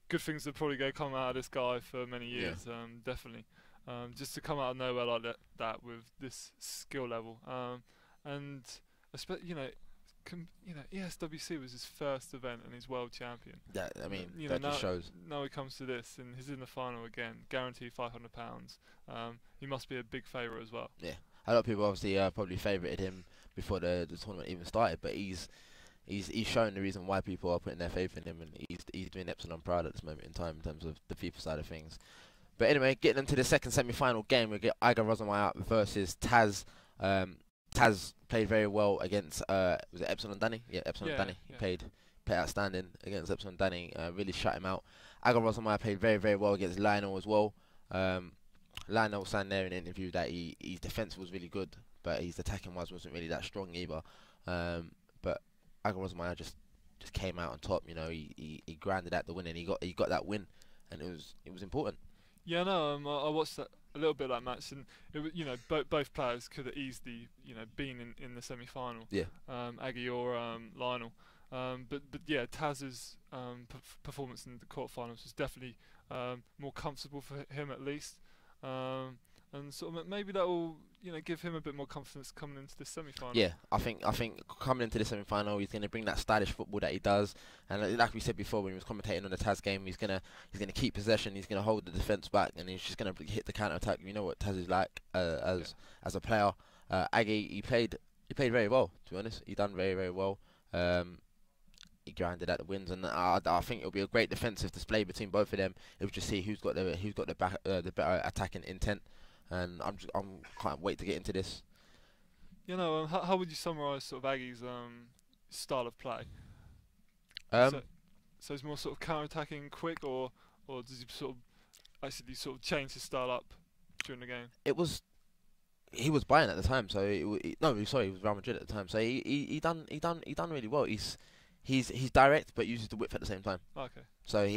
good things are probably going to come out of this guy for many years. Definitely. Just to come out of nowhere like that with this skill level, and ESWC was his first event and he's world champion. That that just shows. Now he comes to this and he's in the final again, guaranteed £500. He must be a big favourite as well. Yeah, a lot of people obviously probably favouted him before the tournament even started, but he's shown the reason why people are putting their faith in him, and he's doing Epsilon proud at this moment in time in terms of the FIFA side of things. But anyway, getting into the second semi-final game, we get Aggerosenmeier versus Tass. Tass played very well against was it Epsilon Danny? Yeah, Epsilon Danny. He played outstanding against Epsilon Danny. Really shut him out. Aggerosenmeier played very, very well against Lionel as well. Lionel was saying there in the interview that his defense was really good, but his attacking wasn't really that strong either. But Aggerosenmeier just came out on top. He grinded out the win, and he got that win, and it was important. Yeah, no, I watched that a little bit of that match, and both players could have easily been in the semi-final. Yeah. Aggie or Lionel. But yeah, Tass's performance in the quarterfinals was definitely more comfortable for him at least, and sort of maybe that will give him a bit more confidence coming into the semi-final. Yeah, I think coming into the semi-final, he's going to bring that stylish football that he does, and like we said before when he was commentating on the Tass game, he's gonna keep possession, he's gonna hold the defense back, and he's just gonna hit the counter attack. You know what Tass is like as a player. Aggie, he played very well. To be honest, he done very, very well. He grinded at the wins, and I think it'll be a great defensive display between both of them. It'll just see who's got the better attacking intent, and I can't wait to get into this. How would you summarise sort of Aggie's style of play? So it's more sort of counter-attacking, quick, or does he sort of change his style up during the game? He was Bayern at the time, so he was Real Madrid at the time. So he done really well. He's direct, but uses the width at the same time. Okay. So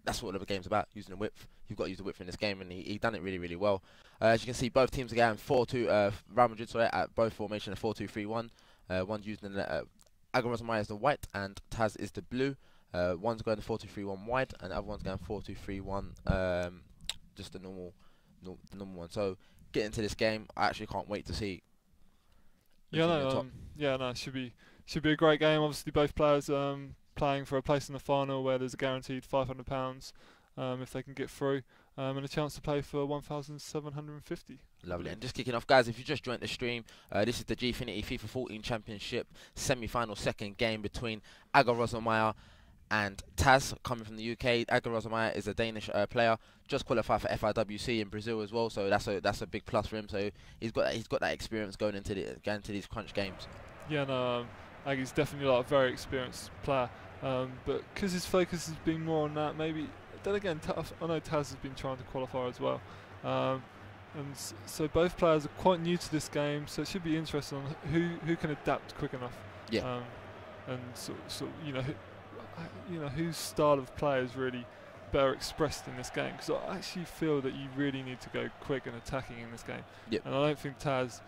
that's what the game's about, using the width. You've got to use the width in this game, and he done it really, really well. As you can see, both teams are going 4-2. Real Madrid, at both formation, a 4-2-3-1. One's using Aggerosenmeier is the white, and Tass is the blue. One's going 4-2-3-1 white, and the other one's going 4-2-3-1, just the normal one. So get into this game. I actually can't wait to see. It should be a great game. Obviously, both players playing for a place in the final where there's a guaranteed £500 if they can get through, and a chance to play for 1,750. Lovely. And just kicking off, guys, if you just joined the stream, this is the Gfinity FIFA 14 Championship semi-final second game between Aggerosenmeier and Tass, coming from the UK. Aggerosenmeier is a Danish player, just qualified for FIWC in Brazil as well, so that's a big plus for him. So he's got that experience going into these crunch games. Yeah, no, Aggie's definitely a very experienced player, but because his focus has been more on that, maybe. Then again, I know Tass has been trying to qualify as well, and so both players are quite new to this game, so it should be interesting on who can adapt quick enough. Yeah. And whose style of play is really better expressed in this game, because I actually feel that you really need to go quick and attacking in this game. Yep. And I don't think Tass's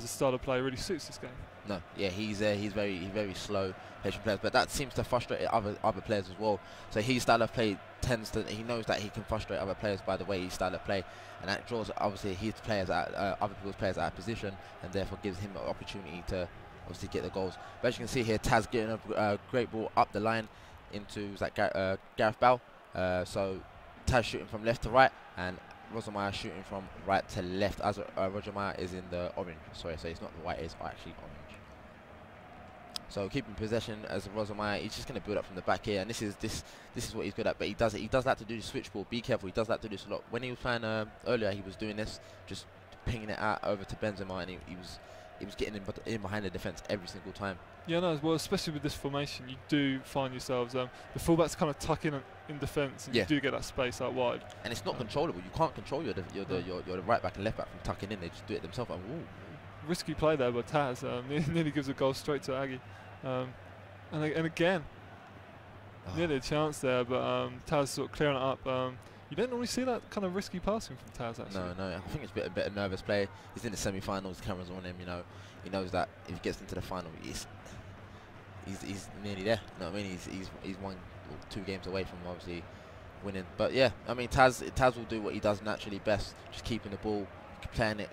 style of play really suits this game. No, yeah, he's very slow, patient players, but that seems to frustrate other players as well. So his style of play he knows that he can frustrate other players by the way his style of play, and that draws obviously his players out, other people's players out of position, and therefore gives him an opportunity to obviously get the goals. But as you can see here, Tass getting a great ball up the line into Gareth Bale. So Tass shooting from left to right, and Rosenmeier shooting from right to left, as Rosenmeier is in the orange. Sorry, so it's not the white, it's actually orange. So keeping possession as Rosenmeier, he's just going to build up from the back here, and this is what he's good at. But he does like to do the switch ball. Be careful, he does like to do this a lot. When he was playing earlier, he was doing this, just pinging it out over to Benzema, and he was getting in behind the defence every single time. Yeah, no, well, especially with this formation, you do find yourselves the fullbacks kind of tuck in defence, and you do get that space out wide. And it's not controllable. You can't control your right back and left back from tucking in. They just do it themselves. And risky play there by Tass. Nearly gives a goal straight to Aggie. And again, nearly a chance there, but Tass sort of clearing it up. You don't normally see that kind of risky passing from Tass, actually. No, I think it's a bit of nervous play. He's in the semi-finals, cameras on him, He knows that if he gets into the final, he's nearly there. You know what I mean? He's 1 or 2 games away from obviously winning. But yeah, I mean Tass will do what he does naturally best, just keeping the ball, playing it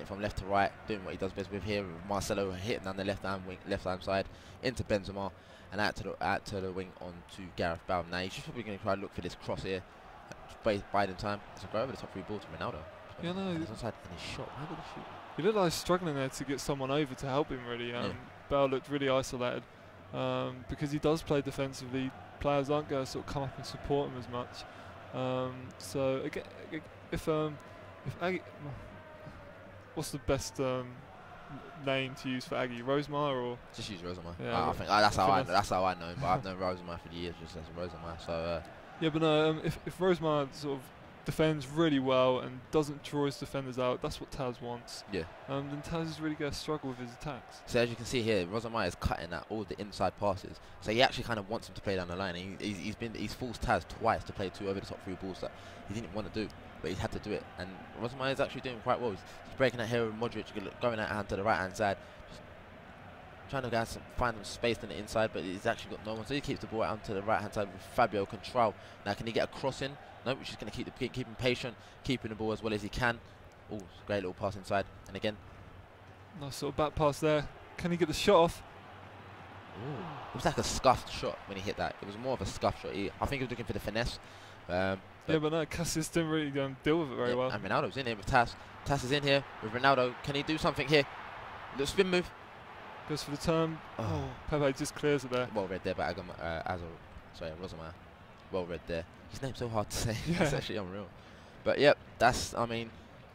from left to right, doing what he does best with here. With Marcelo hitting down the left hand side into Benzema, and out to the wing onto Gareth Bale. Now he's just probably going to try to look for this cross here, biding time. It's a go over the top 3 ball to Ronaldo. Yeah, no. He's onside and he's shot. Why would he shoot? He looked like he was struggling there to get someone over to help him. Really, Bale looked really isolated because he does play defensively. Players aren't going to sort of come up and support him as much. So again, if Aggie, what's the best name to use for Aggie? Rosemeier or just use Rosemeier? Yeah, I think that's how I know him. But I've known Rosemeier for years, just as Rosemeier. So yeah, but no, if Rosemeier sort of defends really well and doesn't draw his defenders out, that's what Tass wants. Yeah. Then Tass is really going to struggle with his attacks. So as you can see here, Rosemeier is cutting at all the inside passes. So he actually kind of wants him to play down the line. He's forced Tass twice to play 2 over the top 3 balls that he didn't want to do, but he had to do it. And Rosemeier is actually doing quite well. He's breaking out here with Modric, going out hand to the right hand side, just trying to find some space on the inside, but he's actually got no one. So he keeps the ball out to the right hand side with Fabio Contral. Now can he get a cross in? No, which is going to keep him patient, keeping the ball as well as he can. Oh, great little pass inside. And again, nice sort of back pass there. Can he get the shot off? Ooh. It was like a scuffed shot when he hit that. It was more of a scuffed shot. I think he was looking for the finesse. Yeah, but no, Cassius didn't really deal with it very well. And Ronaldo's in here with Tass. Tass is in here with Ronaldo. Can he do something here? Little spin move. Goes for the turn. Oh, Pepe just clears it there. Well read there by Rosemeier. Well read there. His name's so hard to say. Yeah. That's actually unreal. But yep, I mean,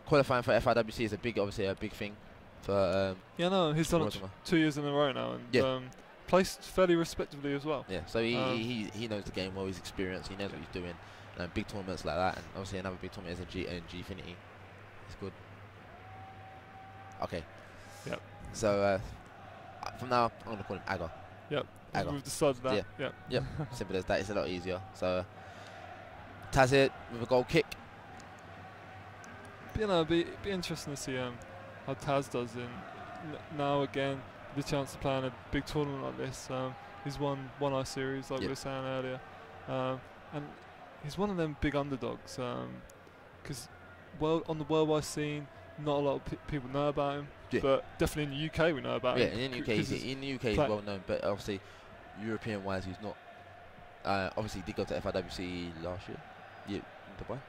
qualifying for FIWC is obviously a big thing for. Yeah, no, he's done it 2 years in a row now, and placed fairly respectably as well. Yeah, so he knows the game well. He's experienced. He knows what he's doing. Big tournaments like that, and obviously another big tournament is in Gfinity. It's good. Okay. Yep. So from now, I'm gonna call him Agger. Yep. Agger. We've decided that. Yeah. Yep. Simple as that. It's a lot easier. So Tass here with a goal kick. But, it'd be interesting to see how Tass does now again. The chance to play in a big tournament like this. He's won one eye series, like we were saying earlier, and he's one of them big underdogs. Because on the worldwide scene, not a lot of people know about him. Yeah. But definitely in the UK, we know about him. Yeah, in the UK he's well known, but obviously European-wise, he's not. Obviously, he did go to FIWC last year. Yeah, Dubai.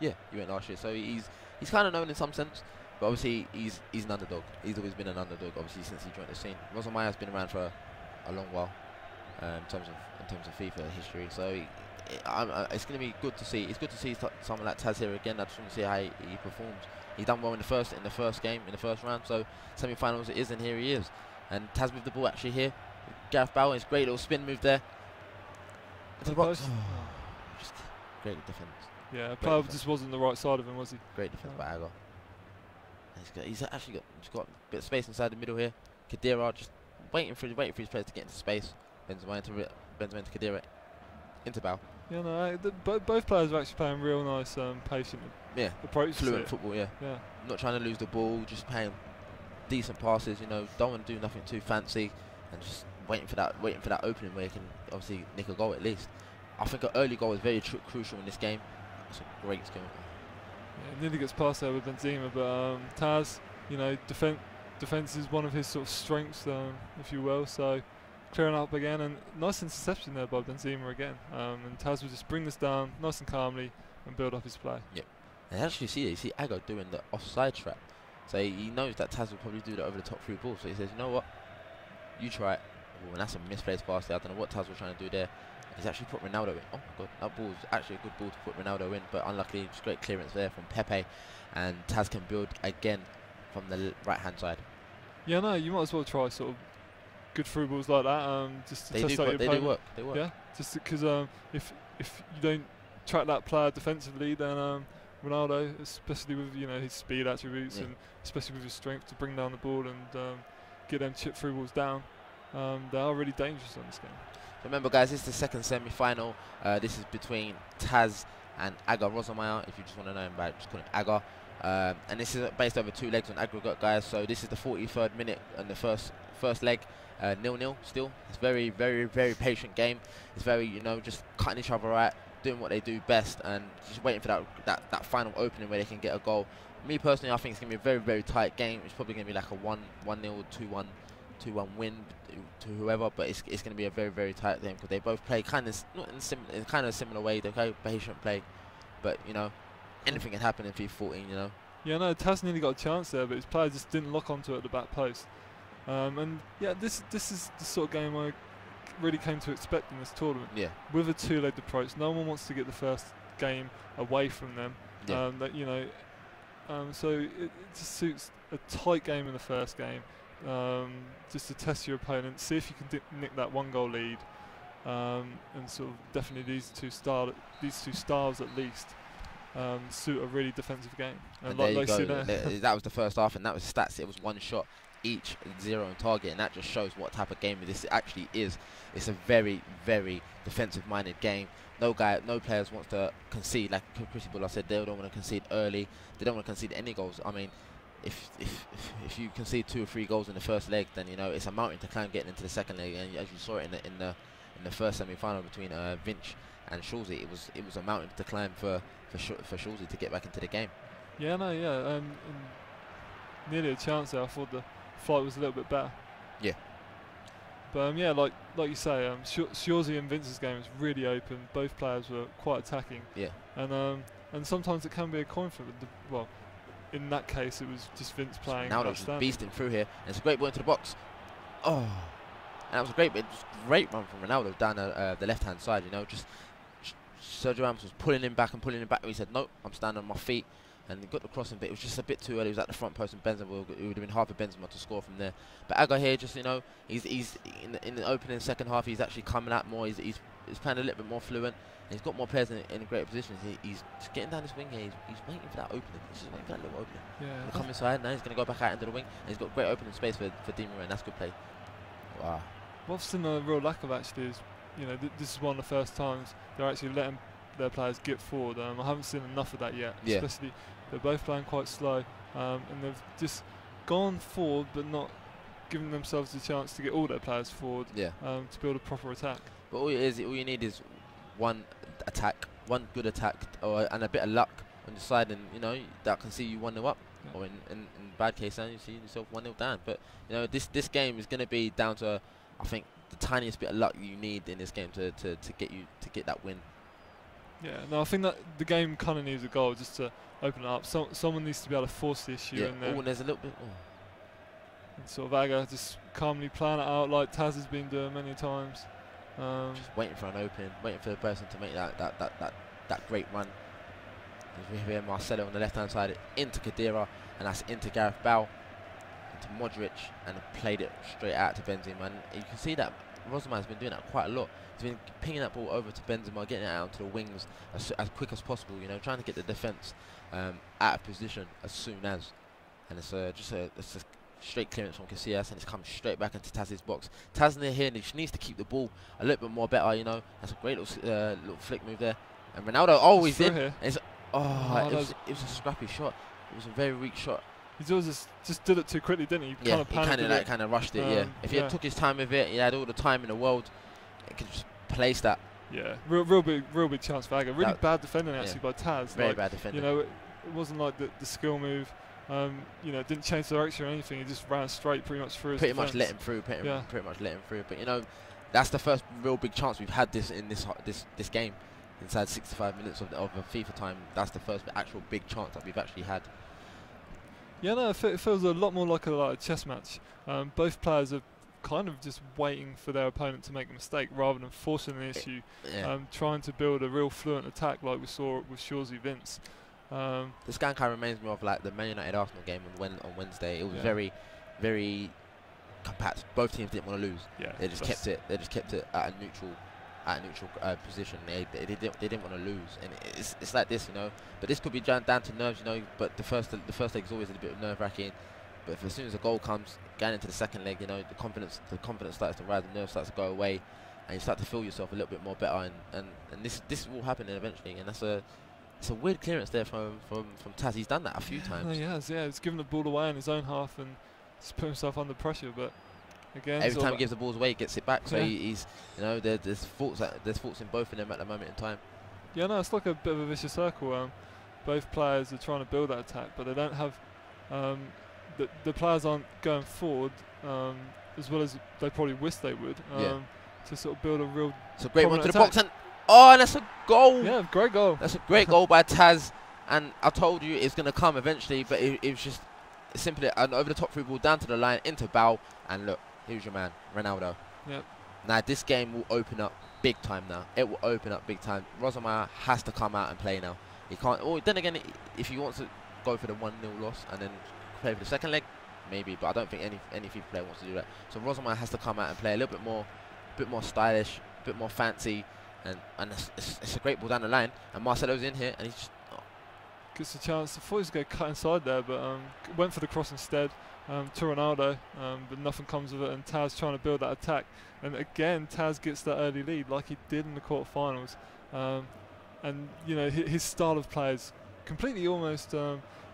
Yeah, he went last year, so he's kind of known in some sense. But obviously, he's an underdog. He's always been an underdog, obviously, since he joined the scene. Rosemeier has been around for a long while in terms of FIFA history. So it's going to be good to see. It's good to see someone like Tass here again. I just want to see how he performs. He done well in the first round. So semi-finals it is, and here he is. And Tass with the ball actually here. Gareth Bale, his great little spin move there. To the box. Just great defence. Yeah, Bale just wasn't the right side of him, was he? Great defence by Agger. He's actually got a bit of space inside the middle here. Khedira just waiting for his players to get into space. Benzema into Khedira. Into Bale. Yeah, no, both players are actually playing real nice, patient approach. Fluent football, yeah. Not trying to lose the ball, just playing decent passes. Don't want to do nothing too fancy, and just waiting for that opening where you can obviously nick a goal at least. I think an early goal is very crucial in this game. It's a great skill. Yeah, nearly gets past there with Benzema, but Tass, defence is one of his sort of strengths, if you will. So clearing up again, and nice interception there by Benzema again. And Tass will just bring this down nice and calmly and build up his play. Yep. And actually you see Agger doing the offside trap. So he knows that Tass will probably do that over the top 3 balls. So he says, you know what, you try it. Oh, and that's a misplaced pass there. I don't know what Tass was trying to do there. He's actually put Ronaldo in. Oh my god, that ball was actually a good ball to put Ronaldo in, but unluckily, just great clearance there from Pepe, and Tass can build again from the right hand side. Yeah, no, you might as well try sort of good through balls like that, just to test out your opponent. They work. Yeah, just because if you don't track that player defensively, then Ronaldo, especially with his speed attributes and especially with his strength to bring down the ball and get them chip through balls down, they are really dangerous on this game. Remember, guys, this is the second semi-final. This is between Tass and Aggerosenmeier. If you just want to know him by just call him Agger. And this is based over 2 legs on aggregate, guys. So this is the 43rd minute and the first leg, 0-0 still. It's very, very, very patient game. It's very, you know, just cutting each other out, doing what they do best, and just waiting for that final opening where they can get a goal. Me personally, I think it's going to be a very, very tight game. It's probably going to be like a 1-0, 2-1 win to whoever, but it's going to be a very, very tight game because they both play kind of in kind of a similar way. They play patient play, but you know, anything can happen in FIFA 14. You know. Yeah, no, Tass nearly got a chance there, but his player just didn't lock onto it at the back post. And yeah, this is the sort of game I really came to expect in this tournament. Yeah. With a two-legged approach, no one wants to get the first game away from them. Yeah. That you know. So it just suits a tight game in the first game, just to test your opponent, see if you can nick that 1-goal lead, and sort of definitely these two styles at least suit a really defensive game. And there you go. That was the first half, and that was stats. It was 1 shot each, 0 on target, and that just shows what type of game this actually is. It's a very, very defensive-minded game. No players wants to concede. Like Chrissy Buller said, they don't want to concede early. They don't want to concede any goals. I mean, if you concede 2 or 3 goals in the first leg, then you know it's a mountain to climb getting into the second leg. And as you saw it in the first semi-final between Vinch and Schulze, it was a mountain to climb for Schulze to get back into the game. Yeah, no, yeah, and nearly a chance there. I thought the fight was a little bit better. Yeah. But yeah, like you say, Schulze and Vince's game was really open. Both players were quite attacking. Yeah. And sometimes it can be a coin flip. Well, in that case, it was just Vince playing. Now just beasting through here. And it's a great ball into the box. Oh, and that was a great run from Ronaldo down the left-hand side. You know, just Sergio Ramos was pulling him back. He said, "No, I'm standing on my feet." And he got the crossing, but it was just a bit too early. He was at the front post, and Benzema, it would have been hard for Benzema to score from there. But Agger here, just, you know, he's in the opening second half. He's actually coming out more. He's playing a little bit more fluent. And he's got more players in great positions. He's just getting down this wing here. He's waiting for that opening. He's just waiting for that little opening. Yeah. He'll come inside. Now he's going to go back out into the wing. And he's got great opening space for Di Maria, and that's good play. Wow. What I've seen a real lack of actually is, you know, this is one of the first times they're actually letting their players get forward. I haven't seen enough of that yet. Yeah. Especially. They're both playing quite slow, and they've just gone forward but not giving themselves the chance to get all their players forward. Yeah. To build a proper attack. But all you need is one good attack, and a bit of luck on your side, and you know that can see you 1-0 up, yeah. Or in bad case, then you see yourself 1-0 down. But you know this game is going to be down to, I think, the tiniest bit of luck you need in this game to get that win. Yeah, no, I think that the game kind of needs a goal just to open it up. Someone needs to be able to force the issue. Yeah. And then there's a little bit. And sort of Agger just calmly plan it out like Tass has been doing many times. Just waiting for an opening, waiting for the person to make that great run. We have Marcelo on the left-hand side into Khedira, and that's into Gareth Bale, into Modric, and played it straight out to Benzema. And you can see that Rosenmeier has been doing that quite a lot. He's been pinging that ball over to Benzema, getting it out onto the wings as quick as possible. You know, trying to get the defence out of position as soon as. And it's just a straight clearance from Casillas, and it's come straight back into Tass's box. Tass near here, and she needs to keep the ball a little bit more better. You know, that's a great little flick move there. And Ronaldo, he's in. It was a scrappy shot. It was a very weak shot. He just did it too quickly, didn't he? Yeah, he kind of rushed it. Yeah, if he had took his time with it, he had all the time in the world. He could just place that. Yeah, real big chance for Agger. Really bad defending actually by Tass. Very bad defending. You know, it wasn't like the skill move. You know, didn't change direction or anything. He just ran straight pretty much through. Pretty much let him through. Pretty much let him through. But you know, that's the first real big chance we've had this game. Inside 65 minutes of FIFA time, that's the first actual big chance that we've actually had. Yeah, no, it feels a lot more like a chess match. Both players are kind of just waiting for their opponent to make a mistake rather than forcing an issue. Trying to build a real fluent attack like we saw with Schulze Vince. This game kind of reminds me of like the Man United Arsenal game on Wednesday. It was very, very compact. Both teams didn't want to lose. Yeah, they just kept it at a neutral position. They didn't want to lose, and it's like this, you know. But this could be down to nerves, you know. But the first leg is always a bit nerve-wracking. But as soon as the goal comes, going into the second leg, you know, the confidence starts to rise, the nerves starts to go away, and you start to feel yourself a little bit more better. And this will happen eventually, and it's a weird clearance there from Tass. He's done that a few times. He has, yeah. He's given the ball away in his own half and just put himself under pressure. But again. Every time he gives the balls away, he gets it back. So yeah. he's, you know, there's faults in both of them at the moment in time. Yeah, no, it's like a bit of a vicious circle. Both players are trying to build that attack, but they don't have the players aren't going forward as well as they probably wish they would to sort of build a real. It's a great one to the attack. box, and and that's a goal. Yeah, great goal. That's a great goal by Tass, and I told you it's going to come eventually, but it was just simply an over the top through ball down to the line into Bow, and look, here's your man, Ronaldo. Yep. Now this game will open up big time now. It will open up big time. Rosenmeier has to come out and play now. He can't. Or then again, if he wants to go for the 1-0 loss and then play for the second leg, maybe. But I don't think any FIFA player wants to do that. So Rosenmeier has to come out and play a little bit more stylish, a bit more fancy, and it's a great ball down the line. And Marcelo's in here, and he's just gets a chance. I thought he was going to cut inside there, but went for the cross instead to Ronaldo, but nothing comes of it. And Tass trying to build that attack, and again Tass gets that early lead like he did in the quarterfinals. And you know his style of play is completely almost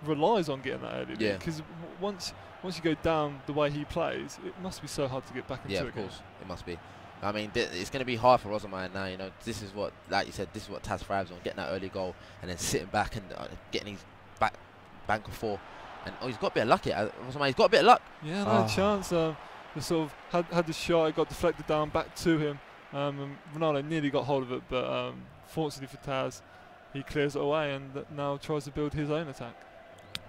relies on getting that early lead, because once you go down the way he plays, it must be so hard to get back into it. Yeah, of course, it must be. I mean, it's going to be hard for Rosenmeier now. You know, this is what, like you said, this is what Tass thrives on: getting that early goal and then sitting back and getting his bank of 4. And he's got a bit of luck here. Rosenmeier's got a bit of luck. Yeah, no chance. They sort of had the shot. It got deflected down back to him. And Ronaldo nearly got hold of it, but fortunately for Tass, he clears it away and now tries to build his own attack.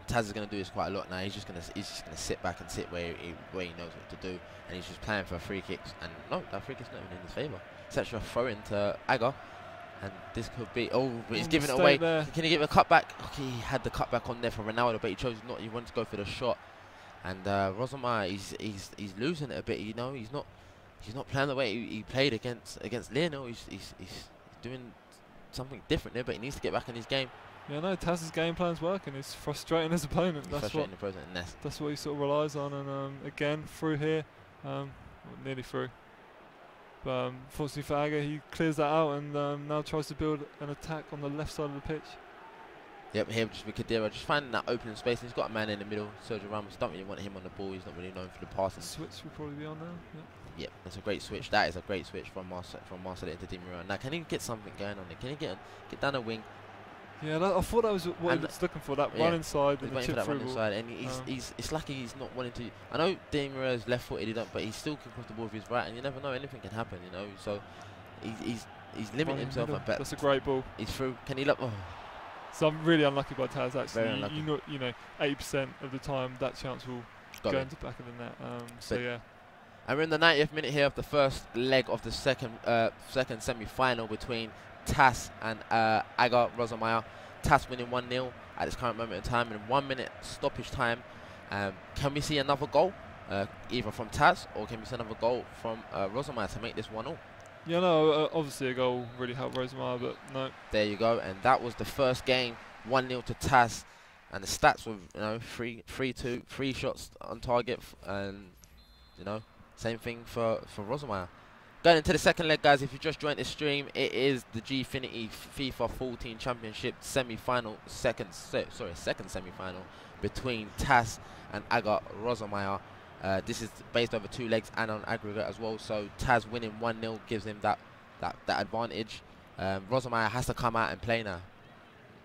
Tass is going to do this quite a lot now. He's just going to sit back and sit where he knows what to do, and he's just playing for free kicks. And no, that free kick's not even in his favour. It's actually a throw into Agger, and this could be. Oh, but he's giving it away. There. Can he give a cutback? Okay, he had the cutback on there for Ronaldo, but he chose not. He wanted to go for the shot, and Rosenmeier, he's losing it a bit. You know, he's not playing the way he played against Lionel. He's doing something different there, but he needs to get back in his game. Yeah, no, Tass's game plan's working. He's frustrating his opponent. That's what he sort of relies on. And again, through here, well, nearly through. But fortunately for Agger, he clears that out and now tries to build an attack on the left side of the pitch. Yep, here just with Kadira, just finding that opening space. He's got a man in the middle. Sergio Ramos, don't really want him on the ball. He's not really known for the passing. Switch will probably be on now. Yep. Yep, that's a great switch. That is a great switch from Marcelo into Di Maria. Now, can he get something going on there? Can he get down the wing? Yeah, I thought that was what he was looking for. That run inside and the chip through ball. And it's lucky he's not wanting to. I know Di Maria's left-footed, but he still can cross the ball with his right, and you never know, anything can happen. You know, so he's limiting himself. But that's a great ball. He's through. Can he look? Oh. So I'm really unlucky by Tass actually. Very unlucky. You know, 80% of the time that chance will go into the back of the net. So yeah. And we're in the 90th minute here of the first leg of the second semi-final between Tass and Aggerosenmeier. Tass winning 1-0 at this current moment in time in 1 minute stoppage time. Can we see another goal, either from Tass or can we see another goal from Rosenmeier to make this 1-0? Yeah, no, obviously a goal really helped Rosenmeier, but no. There you go, and that was the first game, 1-0 to Tass, and the stats were 3-2, 3 shots on target, and you know, same thing for Rosenmeier. Going into the second leg, guys, if you just joined the stream, it is the Gfinity FIFA 14 Championship semi-final, second semi-final between Tass and Aggerosenmeier. This is based over 2 legs and on aggregate as well. So Tass winning 1-0 gives him that advantage. Rosenmeier has to come out and play now.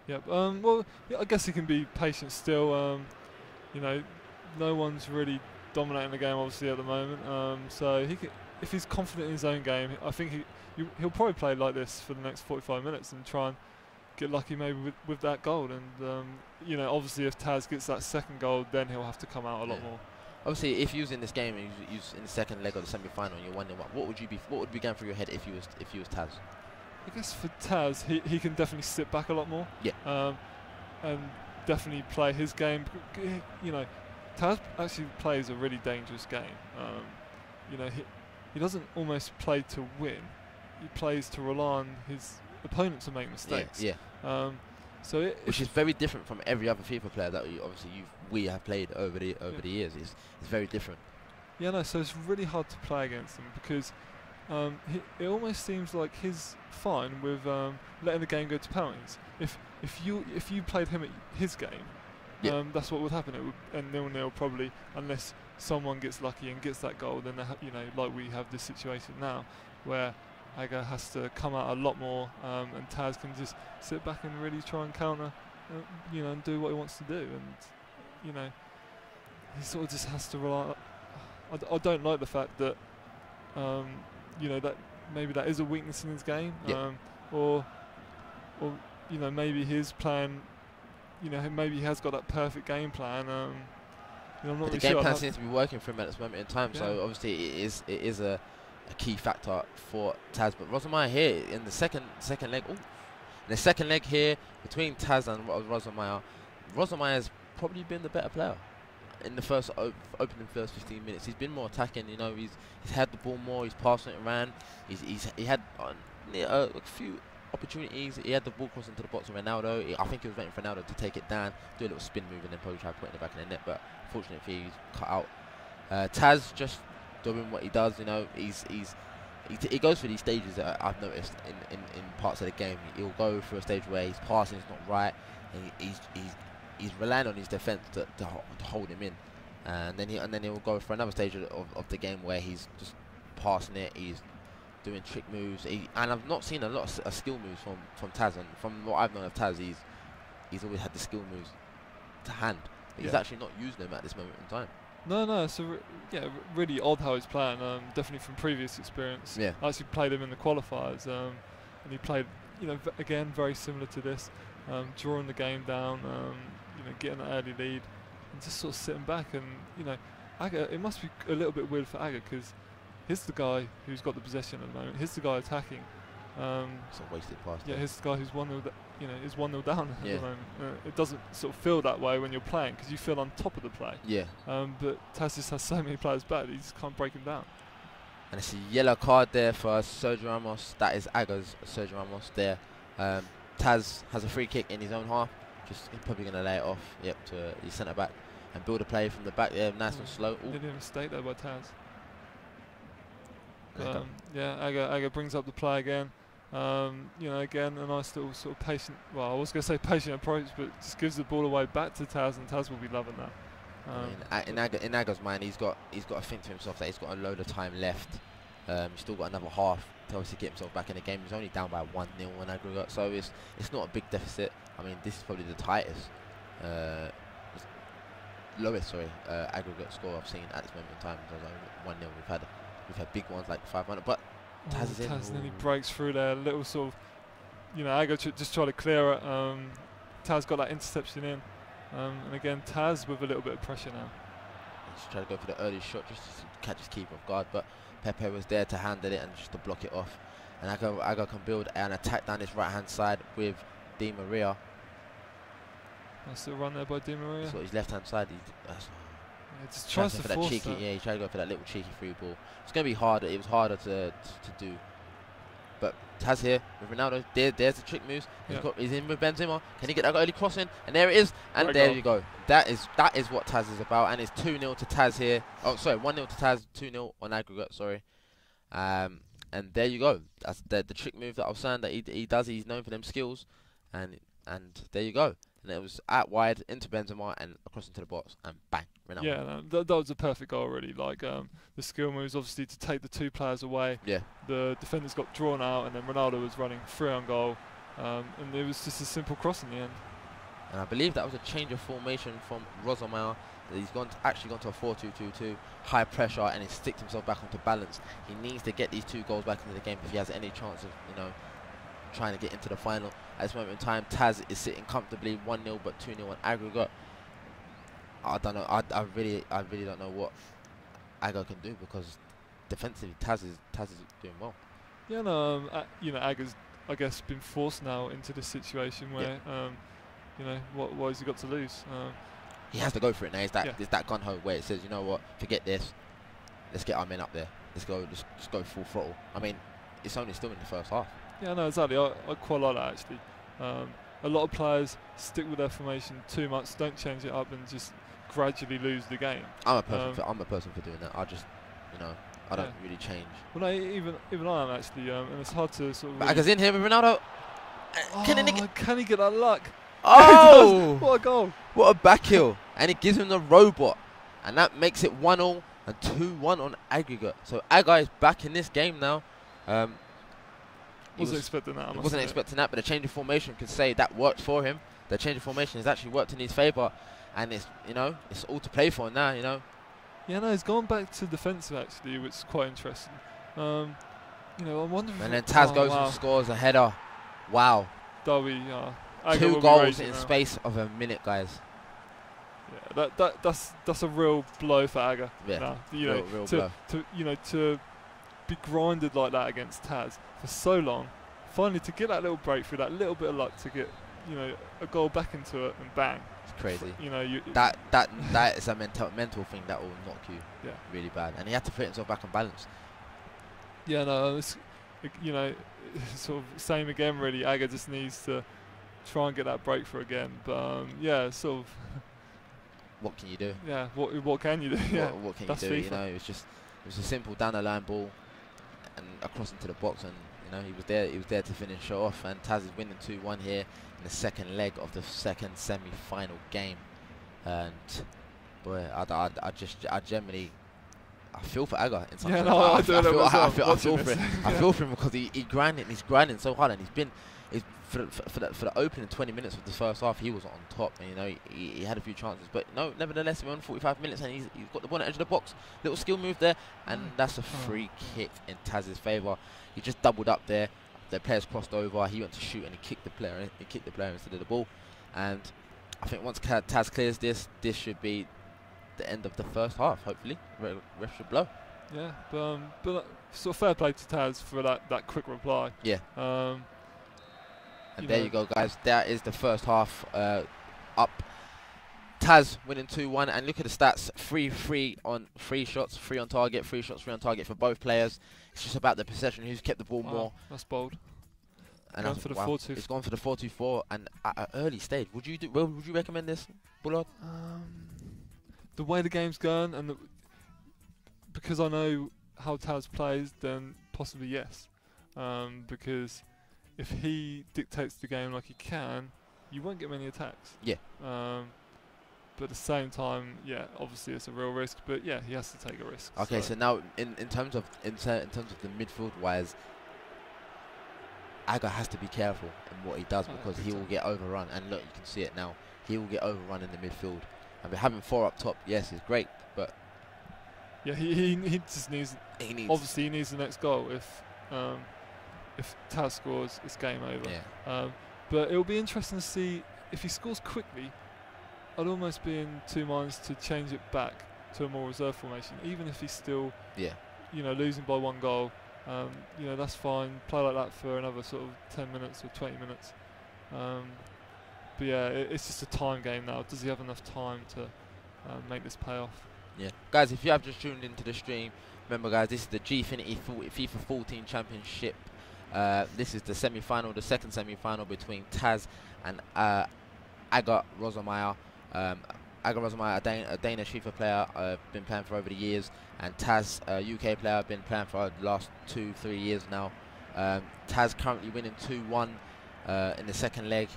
Yep. Well, yeah, I guess he can be patient still. You know, no one's really dominating the game obviously at the moment. So he can. If he's confident in his own game, I think he'll probably play like this for the next 45 minutes and try and get lucky maybe with that goal. And you know, obviously if Tass gets that second goal, then he'll have to come out a lot more. Obviously, if you was in this game and you was in the second leg of the semi-final, and you're 1-0 up, what would be going through your head if you was Tass? I guess for Tass, he can definitely sit back a lot more. Yeah. And definitely play his game. You know, Tass actually plays a really dangerous game. You know, he doesn't almost play to win. He plays to rely on his opponent to make mistakes. Yeah. So which is very different from every other FIFA player that we have played over the years. It's very different. Yeah, no. So it's really hard to play against him because it almost seems like he's fine with letting the game go to penalties. If you played him at his game, that's what would happen. It would end 0-0 probably, unless someone gets lucky and gets that goal, then you know, like we have this situation now, where Agger has to come out a lot more, and Tass can just sit back and really try and counter, you know, and do what he wants to do, and you know, he sort of just has to rely. I don't like the fact that, you know, that maybe that is a weakness in his game, or you know, maybe his plan, you know, maybe he has got that perfect game plan. You know, I'm not but really the game sure plan seems to be working for him at this moment in time. Yeah. So obviously it is a key factor for Tass. But Rosenmeier here in the second leg. Ooh, in the second leg here between Tass and Rosenmeier, Rosenmeier's probably been the better player in the first opening first 15 minutes. He's been more attacking. You know, he's had the ball more. He's passing it around. He had a few opportunities. He had the ball crossing to the box of Ronaldo. I think he was waiting for Ronaldo to take it down, do a little spin move, and then probably try putting it back in the net. But fortunately, he's cut out. Tass just doing what he does. You know, he goes through these stages that I've noticed in parts of the game. He'll go through a stage where his passing is not right, and he's relying on his defence to hold him in, and then he'll go for another stage of the game where he's just passing it. He's doing trick moves, and I've not seen a lot of skill moves from Tass. And from what I've known of Tass, he's always had the skill moves to hand, but he's actually not using them at this moment in time. No, it's really odd how he's playing. Definitely from previous experience. Yeah. I actually played him in the qualifiers, and he played, you know, again very similar to this, drawing the game down, you know, getting an early lead, and just sort of sitting back. And you know, Agger, it must be a little bit weird for Agger because he's the guy who's got the possession at the moment. He's the guy attacking. It's a wasted pass. Yeah, he's the guy who's 1-0. You know, is 1-0 down at the moment. It doesn't sort of feel that way when you're playing because you feel on top of the play. Yeah. But Tass just has so many players back that you just can't break him down. And it's a yellow card there for Sergio Ramos. That is Agger's Sergio Ramos there. Tass has a free kick in his own half. Just probably going to lay it off. Yep, to his centre back and build a play from the back there, nice and slow. Did a mistake there by Tass. Yeah, Agger brings up the play again. You know, again, a nice little sort of patient, well, I was going to say patient approach, but just gives the ball away back to Tass, and Tass will be loving that. In Agger's mind, he's got to think to himself that he's got a load of time left. He's still got another half to obviously get himself back in the game. He's only down by 1-0 on aggregate, so it's not a big deficit. I mean, this is probably the tightest, lowest aggregate score I've seen at this moment in time. So 1-0. We've had big ones like 500, but Tass is in. Tass nearly breaks through there. Little sort of, you know, Agger just try to clear it. Tass got that interception in, and again Tass with a little bit of pressure now. He's trying to go for the early shot just to catch his keeper off guard, but Pepe was there to handle it and just to block it off. And Agger can build an attack down his right hand side with Di Maria. That's the run there by Di Maria. So his left hand side. Just tries to force cheeky, that. yeah, he tried to go for that little cheeky free ball. It's going to be harder. It was harder to do. But Tass here with Ronaldo. There's the trick moves. He's in with Benzema. Can he get that early crossing? And there it is. And Great there goal. you go. That is what Tass is about. And it's 2-0 to Tass here. Oh, sorry, 1-0 to Tass, 2-0 on aggregate. Sorry. And there you go. That's the trick move that I was saying that he does. He's known for them skills. And there you go. And it was out wide into Benzema and across into the box and bang, Ronaldo. Yeah, no, that was a perfect goal really. Like the skill moves obviously to take the two players away. Yeah. The defenders got drawn out and then Ronaldo was running free on goal, and it was just a simple cross in the end. And I believe that was a change of formation from Rosenmeier. He's actually gone to a 4-2-2-2, high pressure, and he's sticked himself back onto balance. He needs to get these 2 goals back into the game if he has any chance of, you know, trying to get into the final. At this moment in time, Tass is sitting comfortably 1-0 but 2-0 on aggregate. I don't know. I really don't know what Agger can do because defensively Tass is doing well. Yeah, no, you know, Agger's I guess been forced now into this situation where you know, what has he got to lose? He has to go for it now. It's that gun ho where it says, you know what, forget this. Let's get our men up there. Let's go full throttle. I mean, it's only still in the first half. Yeah, no, exactly. I quite like that actually. A lot of players stick with their formation too much, don't change it up, and just gradually lose the game. I'm a person for doing that. I just, you know, I don't really change. Well, no, even I am actually, and it's hard to sort of. But Agger's in here with Ronaldo. Can he get that luck? Oh! What a goal! What a back heel, and it gives him the robot. And that makes it 1-0 and 2-1 on aggregate. So Agger is back in this game now. Wasn't expecting that. He wasn't expecting that, but the change of formation could say that worked for him. The change of formation has actually worked in his favour, and it's, you know, it's all to play for now, you know. Yeah, no, he's gone back to defensive actually, which is quite interesting. You know, I wonder. And then Tass goes and scores a header. Wow. Derby, 2 goals in space of a minute, guys. Yeah, that's a real blow for Agger. Yeah, real blow. To be grinded like that against Tass for so long, finally to get that little breakthrough, that little bit of luck to get, you know, a goal back into it and bang. It's crazy. You know, that is a mental thing that will knock you really bad, and he had to put himself back on balance. Yeah, no, it's, you know, sort of same again really. Agger just needs to try and get that breakthrough again, but yeah, sort of. What can you do? Yeah, what can you do? Yeah, what can you do? FIFA. You know, it was a simple down the line ball and across into the box, and you know he was there to finish it off. And Tass is winning 2-1 here in the second leg of the second semi-final game. And boy, I generally feel for Agger in some sense. I feel for him. I feel for him because he's grinding so hard, and for the opening 20 minutes of the first half, he was on top, and you know he had a few chances, but no, nevertheless, we're on 45 minutes, and he's got the ball on the edge of the box. Little skill move there, and that's a free kick in Tass's favour. He just doubled up there. The players crossed over. He went to shoot, and he kicked the player. He kicked the player instead of the ball. And I think once Tass clears this should be the end of the first half. Hopefully, ref should blow. Yeah, but sort of fair play to Tass for that quick reply. Yeah. And there you go, guys. That is the first half up. Tass winning 2-1, and look at the stats: 3 on 3 shots, 3 on target, 3 shots, 3 on target for both players. It's just about the possession, who's kept the ball more. That's bold. And gone for the 4-2. It's gone for the 4-2-4, and at an early stage. Would you recommend this, Bullard? The way the game's going, and because I know how Tass plays, then possibly yes. Because if he dictates the game like he can, you won't get many attacks. Yeah. But at the same time, yeah, obviously it's a real risk. But yeah, he has to take a risk. Okay, so now in terms of the midfield wise, Agger has to be careful in what he does, because he will get overrun. And look, you can see it now. He will get overrun in the midfield. And having 4 up top, yes, is great, but yeah, he just needs. Obviously, he needs the next goal. If Tass scores, it's game over. Yeah. But it'll be interesting to see if he scores quickly. I'd almost be in 2 minds to change it back to a more reserve formation, even if he's still, you know, losing by 1 goal. You know, that's fine. Play like that for another sort of 10 minutes or 20 minutes. But yeah, it's just a time game now. Does he have enough time to make this pay off? Yeah, guys, if you have just tuned into the stream, remember, guys, this is the Gfinity FIFA 14 Championship. This is the semi-final, the second semi-final between Tass and Aggerosenmeier. Aggerosenmeier, a Danish FIFA player, been playing for over the years, and Tass, a UK player, been playing for the last 2-3 years now. Tass currently winning 2-1 in the second leg,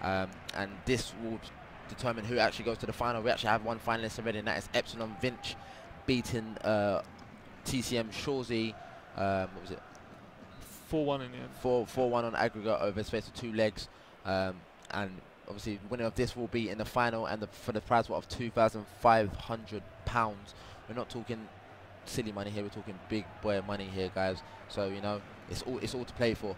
and this will determine who actually goes to the final. We actually have 1 finalist already, and that is Epsilon Vinch beating TCM Shorzy. What was it? 4-1 in the end. 4-1 on aggregate over the space of 2 legs, and obviously the winner of this will be in the final, and for the prize pot of £2,500. We're not talking silly money here, we're talking big boy money here, guys. So you know, it's all to play for.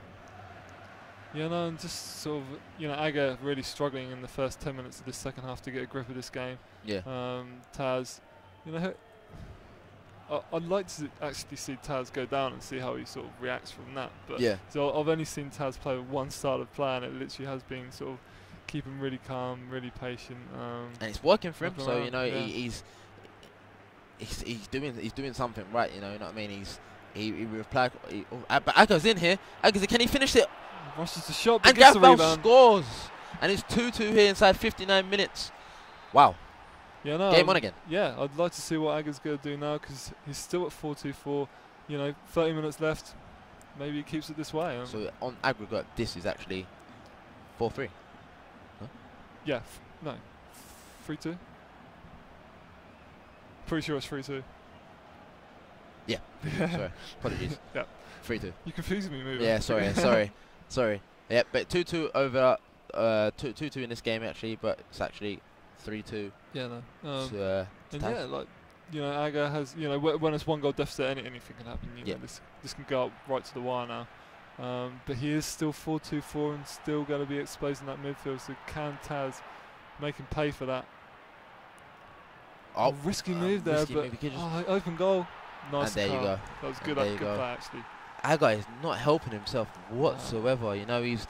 Yeah, no, and just sort of, you know, Agger really struggling in the first 10 minutes of this second half to get a grip of this game. Yeah. Tass, you know, I'd like to actually see Tass go down and see how he sort of reacts from that. But yeah. So I've only seen Tass play with 1 style of play, and it literally has been sort of keep him really calm, really patient. And it's working for him. So you know, he's doing something right. You know what I mean? He replied. But Agger's in here. Can he finish it? Rushes the shot, but and gets the Gaffbell rebound. Scores, and it's 2-2 here inside 59 minutes. Wow. Yeah, no. Game on again. Yeah, I'd like to see what Agger's going to do now, because he's still at 4-2-4. You know, 30 minutes left. Maybe he keeps it this way. So on aggregate, this is actually 4-3. Huh? Yeah, no, 3-2. Pretty sure it's 3-2. Yeah. Sorry. Apologies. Yeah. 3-2. You're confusing me, moving. Yeah. Sorry. Yeah, but 2-2 over 2-2 in this game actually, but it's actually 3-2. Yeah, no. To And Tass. yeah, like, you know, Agger has, you know, when it's 1 goal deficit, anything can happen. You know, this can go up right to the wire now. But he is still 4-2-4 and still going to be exposed in that midfield. So can Tass make him pay for that? Oh, risky move there, but open goal. Nice. And there you go. That was good. Good play actually. Agger is not helping himself whatsoever. You know, he's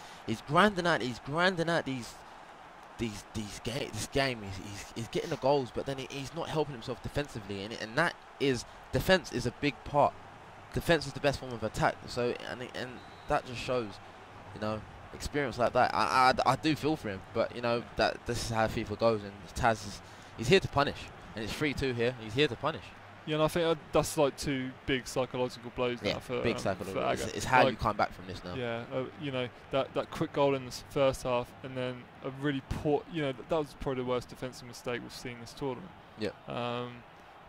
grinding out this game. He's getting the goals, but then he's not helping himself defensively, and that is defense is a big part. Defense is the best form of attack. So and that just shows, you know, experience like that. I do feel for him, but you know that this is how FIFA goes, and Tass he's here to punish, and it's 3-2 here. He's here to punish. Yeah, and I think that's like 2 big psychological blows now for big psychological. For Agger. It's how you come back from this now. Yeah, you know, that quick goal in the first half, and then a really poor. You know, that was probably the worst defensive mistake we've seen this tournament. Yeah.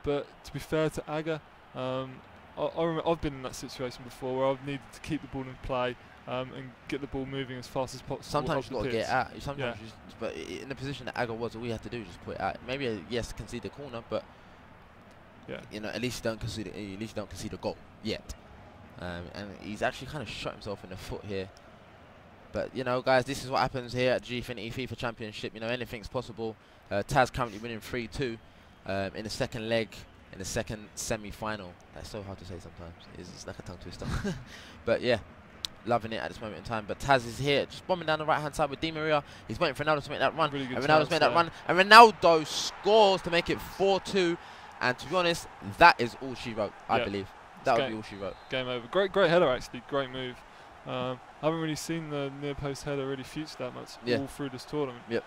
But to be fair to Agger, I remember I've been in that situation before where I've needed to keep the ball in play and get the ball moving as fast as possible. Sometimes you've got to get it out. Sometimes, but in the position that Agger was, all we had to do was just put it out. Maybe yes, concede the corner, but. Yeah. You know, at least you don't concede a goal yet. And he's actually kind of shot himself in the foot here. But you know, guys, this is what happens here at Gfinity FIFA Championship. You know, anything's possible. Tass currently winning 3-2 in the second leg, in the second semi-final. That's so hard to say sometimes. It's like a tongue twister. But yeah, loving it at this moment in time. But Tass is here, just bombing down the right-hand side with Di Maria. He's waiting for Ronaldo to make that run. Really good and Ronaldo's made that run. And Ronaldo scores to make it 4-2. And to be honest, that is all she wrote, I believe. That would be all she wrote. Game over. Great header, actually. Great move. I haven't really seen the near-post header really feature that much all through this tournament. Yep.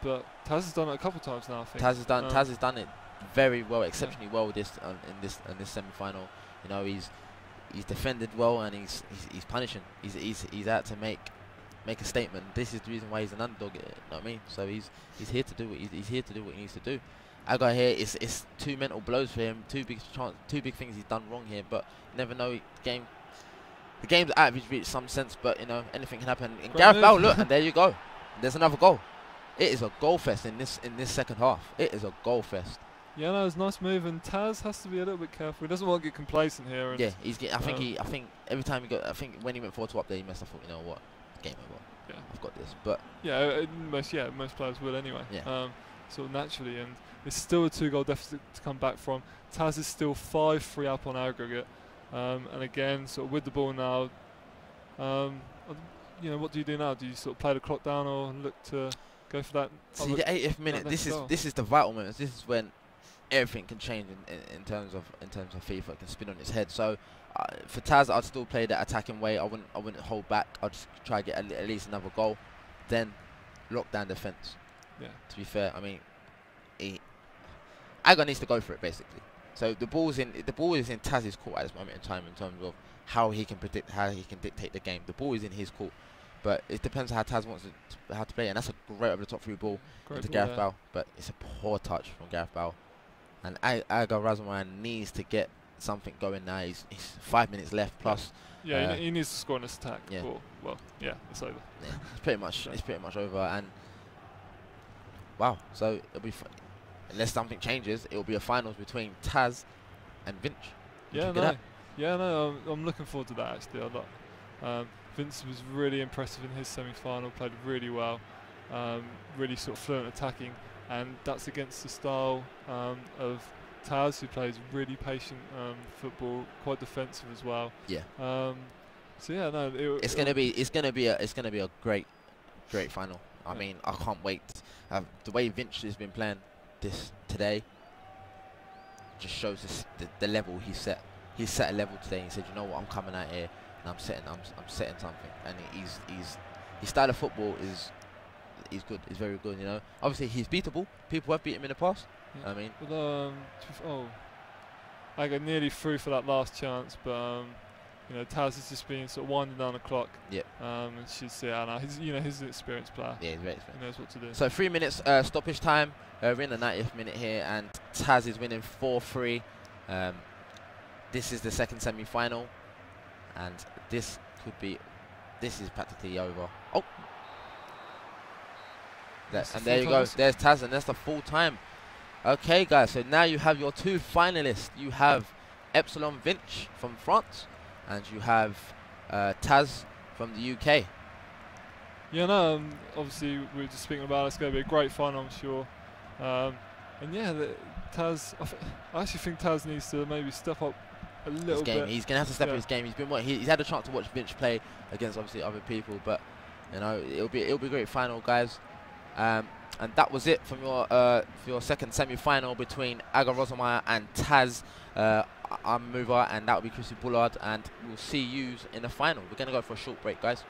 But Tass has done it a couple of times now, I think. Tass has done it very well, exceptionally well in this semi-final. You know, he's defended well, and he's punishing. He's out to make a statement. This is the reason why he's an underdog. You know what I mean? So he's here to do what he's here to do what he needs to do. Agger here, it's 2 mental blows for him, 2 big things he's done wrong here, but you never know. The game's out of his reach in some sense, but you know, anything can happen. And Gareth Bale, look, and there you go. There's another goal. It is a goal fest in this second half. It is a goal fest. Yeah, no, it's a nice move, and Tass has to be a little bit careful. He doesn't want to get complacent here. And yeah, I think every time I think when he went 4-2 up there, he messed up. You know what? Game over. Yeah, I've got this. But yeah, most players will anyway. Yeah. Sort of naturally, and it's still a 2-goal deficit to come back from. Tass is still 5-3 up on aggregate, and again, sort of with the ball now. You know, what do you do now? Do you sort of play the clock down or look to go for that? See, the 80th minute. This is the vital moment. This is when everything can change in terms of FIFA. It can spin on its head. So for Tass, I'd still play that attacking way. I wouldn't hold back. I'd just try to get at least another goal, then lock down defence. Yeah. To be fair, I mean, Agger needs to go for it basically. So the ball is in Tass's court at this moment in time in terms of how he can dictate the game. The ball is in his court, but it depends how Tass wants how to play. And that's a great over the top through ball to Gareth Bale, but it's a poor touch from Gareth Bale. And Aggerosenmeier needs to get something going now. He's 5 minutes left plus. Yeah, he needs to score in this attack. Yeah. Well, yeah, it's over. Yeah, it's pretty much over. And wow, so it'll be unless something changes, it will be a finals between Tass and Vince. I'm looking forward to that actually. Vince was really impressive in his semi-final, played really well, really sort of fluent attacking, and that's against the style of Tass, who plays really patient football, quite defensive as well. Yeah. So yeah, no, it's gonna be a great final. I mean, I can't wait. The way Vince has been playing this today just shows us the level he set. He set a level today. He said, "You know what? I'm coming out here and I'm setting something." And his style of football is good. It's very good. You know, obviously he's beatable. People have beat him in the past. Yeah. I mean, but, I got nearly through for that last chance, but you know, Tass has just been sort of winding down the clock. Yep. And should see out now. He's an experienced player. Yeah, he's very experienced. He knows what to do. So 3 minutes stoppage time. We're in the 90th minute here, and Tass is winning 4-3. This is the second semi-final, and this is practically over. Oh, and there you go. There's Tass, and that's the full time. Okay, guys. So now you have your 2 finalists. You have Epsilon Vinch from France, and you have Tass from the UK. Yeah, no. Obviously, we were just speaking about it's going to be a great final, I'm sure. And yeah, Tass. I actually think Tass needs to maybe step up a little bit. He's going to have to step up his game. He's had a chance to watch Vinch play against obviously other people, but you know it'll be a great final, guys. And that was it from for your second semi-final between Aggerosenmeier and Tass. I'm Mover, and that will be Chrissy Bullard, and we'll see you in the final. We're going to go for a short break, guys.